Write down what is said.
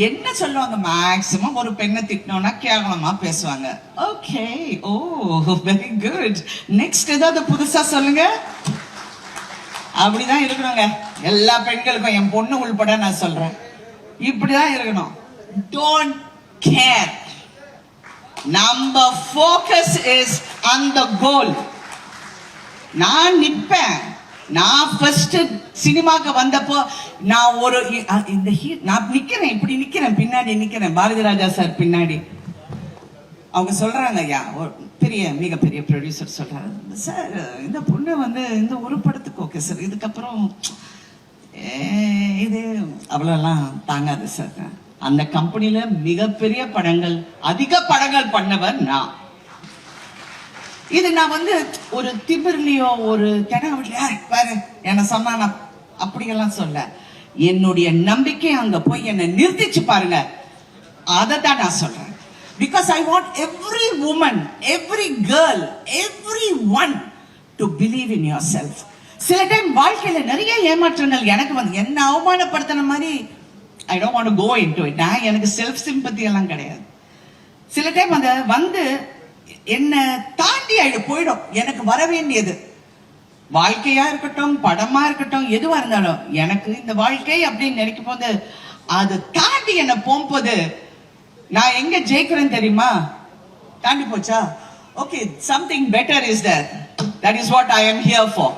என்ன சொல்லுவாங்க, மேக்சிமம் ஒரு பெண்ணை திட்டினோம்னா கேவலமா பேசுவாங்க. ஓகே, ஓ வெரி குட். நெக்ஸ்ட் ஏதாவது புதுசா சொல்லுங்க. அப்படிதான் இருக்கணுங்க எல்லா பெண்களுக்கும், என் பொண்ணு உள்பட நான் சொல்றேன், இப்படிதான் இருக்கணும். Don't care. நம்ம ஃபோக்கஸ் இஸ் ஆன் தி கோல். நான் நிப்பேன். நான் ஃபர்ஸ்ட் சினிமாக்கு வந்தப்போ நான் ஒரு இந்த நான் நிக்கிறேன், இப்படி நிக்கிறேன், பின்னாடி நிக்கிறேன், பாரதி ராஜா சார் பின்னாடி. அவங்க சொல்றாங்க, ஐயா பெரிய மிகப்பெரிய ப்ரொடியூசர் சொல்றாரு, சார் இந்த பொண்ணு வந்து இந்த ஒரு படத்துக்கு ஓகே சார், இதுக்கப்புறம் இது அவ்வளோலாம் தாங்காது சார். அந்த கம்பெனில மிகப்பெரிய படங்கள், அதிக படங்கள் பண்ணவர் நான். இது நான் வந்து ஒரு திமிர்லையோ ஒரு தெனாவட்டிலையோ பாரு என்ன சொன்னா அப்படியெல்லாம் சொல்ல, என்னுடைய நம்பிக்கை அங்க போய் என்னை நிறுத்திச்சு பாருங்க, அதை தான் நான் சொல்றேன். Because I want every woman, every girl, everyone to believe in yourself. சில டைம் வாழ்க்கையில நிறைய ஏமாற்றங்கள் எனக்கு வந்து என்ன அவமானப்படுத்தின மாதிரி I don't want to go into it. நான் எனக்கு செல்ஃப் சிம்பத்தி எல்லாம் கிடையாது. சில டைம் அந்த வந்து என்ன தாண்டி போயிடும். எனக்கு வர வேண்டியது வாழ்க்கையா இருக்கட்டும், படமா இருக்கட்டும், எதுவா இருந்தாலும் எனக்கு இந்த வாழ்க்கை அப்படின்னு நினைக்கும் போது அது தாண்டி என்ன போகும்போது நான் எங்க ஜெயிக்கிறேன் தெரியுமா? தாண்டி போச்சா? Okay, something better is there. That is what I am here for.